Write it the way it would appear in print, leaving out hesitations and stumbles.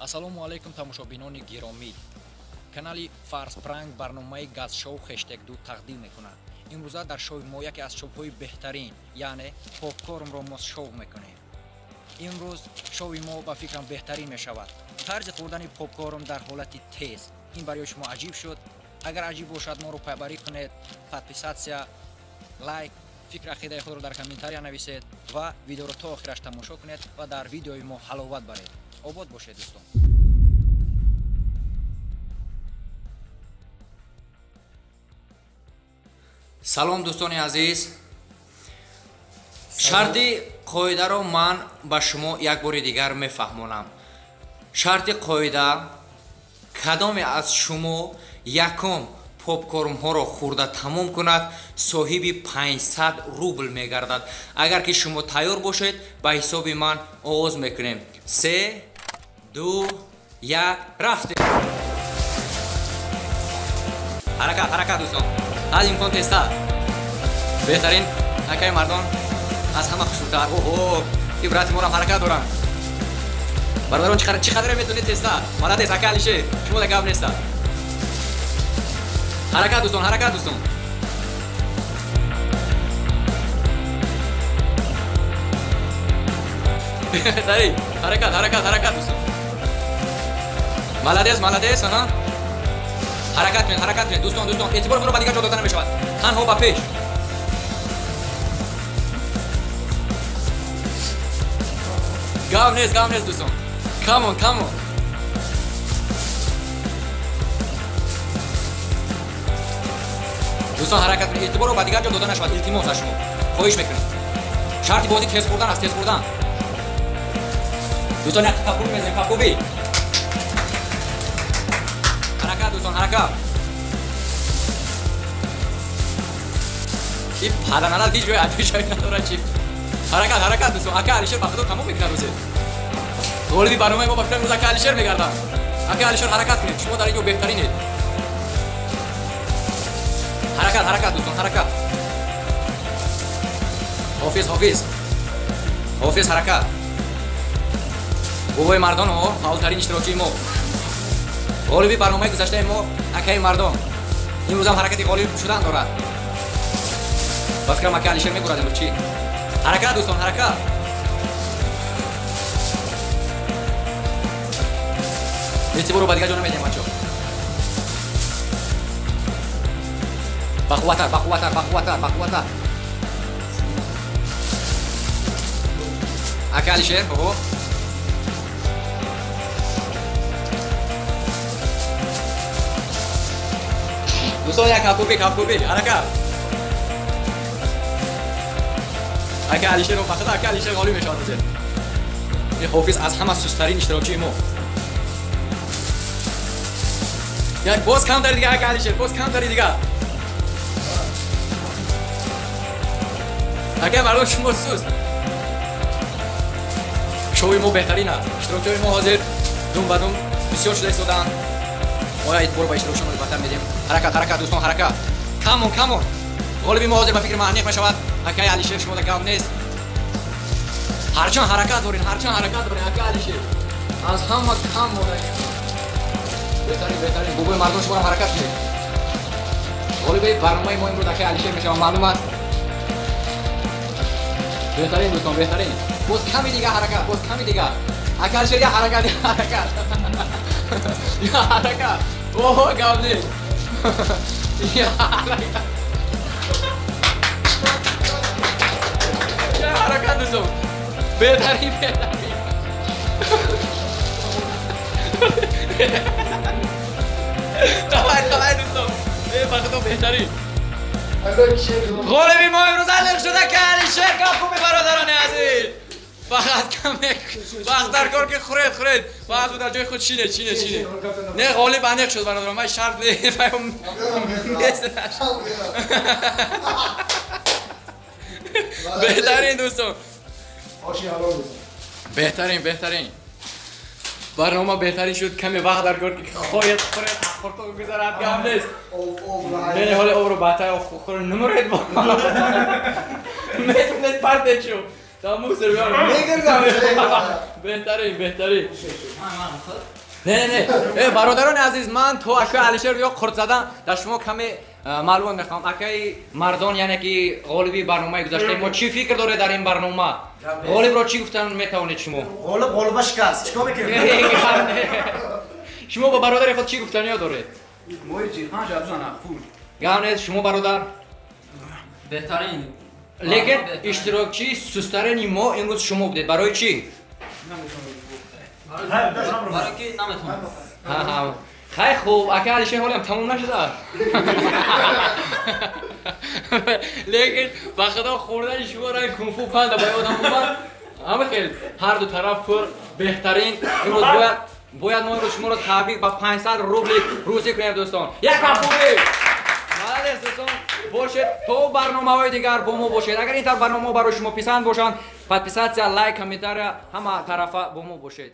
ассалому алайкум тамошобинони гиромӣ. Канали Фарс Пранк барномаи газшоу хэштег 2 тақдим мекунад. имрӯза дар шоуи мо яке аз шоуҳои беҳтарин, яъне попкорнро мо шоу мекунем. имрӯз шоуи мо ба фикрам беҳтарин мешавад. тарзи хӯрдани попкорн дар ҳолати тез. ин барои шумо аҷиб шуд. агар аҷиб бошад моро пайбарӣ кунед, подписатсия, лайк, фикр ақидаи худро дар комментария нависед ва видеоро то охираш тамошо кунед ва дар видеои мо ҳаловат баред. обод бошед дӯстон. салом дӯстони азиз, шарти қоидаро ман ба шумо як бори дигар мефаҳмонам. шарти қоида, кадоме аз шумо якум попкорнҳоро хӯрда тамом кунад, соҳиби 500 рубл мегардад. агар ки шумо тайёр бошед, ба ҳисоби ман оғоз мекунем. 3, 2, 1, рафтем. ҳаракат дӯстон. ҳад имкон тезтар. беҳтарин акаи мардон аз ҳама хушрӯтар. оҳо, ибрати морам ҳаракат дорам. бародарон чӣ қадре метавонед тезтар? молодец ака Алишер, шумо да гап неста. ҳаракат дӯстон, ҳаракат дӯстон. беҳтарин, ҳаракат дӯстон. молодец, аҳа. ҳаракат кунед дӯстон, эътибори худро ба дигар ҷо дода намешавад. танҳо ба пеш. гап нест дӯстон. камон. дӯстон ҳаракат кунед, эътиборро ба дигар ҷо дода нашавад. илтимос аз шумо хоҳиш мекунем. шарти бозӣ тез хӯрдан аст, тез хӯрдан. дӯстон як капкуби мезанем, капкуби. ҳаракат дӯстон, ҳаракат. ин паданала ҳеҷ ҷои атишаи надорад чи. ҳаракат дӯстон. ака Алишер ба худо тамом мекунад рӯзе. ғолиби барномаи мо ба фикрам рӯз ака Алишер мегардад. ака Алишер ҳаракат кунед, шумо дар ин ҷо беҳтаринед. ҳаракат дӯстон, ҳаракат. ҳофиз ҳаракат. бовои мардоно, фаъолтарин иштирокчии мо. ғолиби барномаи гузаштаи мо акаи мардон. имрӯз ҳам ҳаракати ғолиб шудан дорад. ба фикрам ака Алишер мебурад имрӯз чӣ? ҳаракат дӯстон, ҳаракат. эътиборро ба дигар ҷо намедиҳем бачаҳо. бақувваттар. ака Алишер, оҳо. дӯстон як капкуби, ҳаракат. ака Алишер фақат ака Алишер ғолиб мешавад рӯзе. ин ҳофиз аз ҳама сустарин иштирокчии мо. як боз камтари дигар ака Алишер, боз камтари дигар. ака мардон шумо суст. шоуи мо беҳтарин аст. иштирокчиҳои мо ҳозир дум ба дум бисёр шуда истоданд. мо эътибор ба иштирокчиҳои баттар медиҳем. ҳаракат дӯстон, ҳаракат. камон. ғолиби мо ҳозир ба фикри маҳниқ мешавад. акаи Алишер, шумо да гап нест. ҳарчанд ҳаракат дорин ака Алишер. аз ҳама кам модарем. беҳтарин. бобои мардон шумоам ҳаракат кунед. ғолиби барномаи мо имрӯз акаи Алишер мешавад, маълум аст. беҳтарин дӯстон, беҳтарин. боз ками дигар ҳаракат, ака Алишер я ҳаракат. оҳо, гап нест. ҳаракат дӯстон. беҳтарин. қавай дӯстон. ба худо беҳтарин. ғолиби мо имрӯз алиқ шуд ака Алишер. капкуби бародарони азиз. фақат каме вақт дар кор ки хӯред. фақат дар ҷои худ шинед. не, ғолиб аниқ шуд бародарон. ман шарт беҳтарин дӯстон. беҳтарин. барнома беҳтарин шуд. каме вақт дар кор ки хоҳед хӯред, хӯрто гузарад, гап нест. не ҳоли обро баъдтар хӯред намуред. метонед партед шо. تموم سر بهترین نه برادران عزیز من تو اکای علیشیر یا خرد زدن در شما کمی معلومات میخوام اکای مردان یعنی که غالبی برنامه گذاشته ما چی فکر داره در این برنامه غالب را چی گفتن میتوانید شما غالب شکست چیکار میکنید شما با برادر خود چی گفتن یا دارید موی جیغان جابزان خوب گانه شما برادر بهترین لیکن اشتراکچی سسترین ما امروز شما بودید برای چی برای که نمیتونم خیلی خوب اکه علیشیر حالی هم تموم نشده لیکن بخدا خوردن شما را این کنفو پند باید آدم بودن همه خیلی هر دو طرف پر بهترین امروز باید ما امروز شما را تبریک با 500 روبل روزی کنیم دوستان یک خوبی مالس دوستان باشید تو برنامه های دیگر با ما باشید اگر این طرف برنامه برای شما پسند باشند پس لایک کامنتار همه طرفه با ما باشید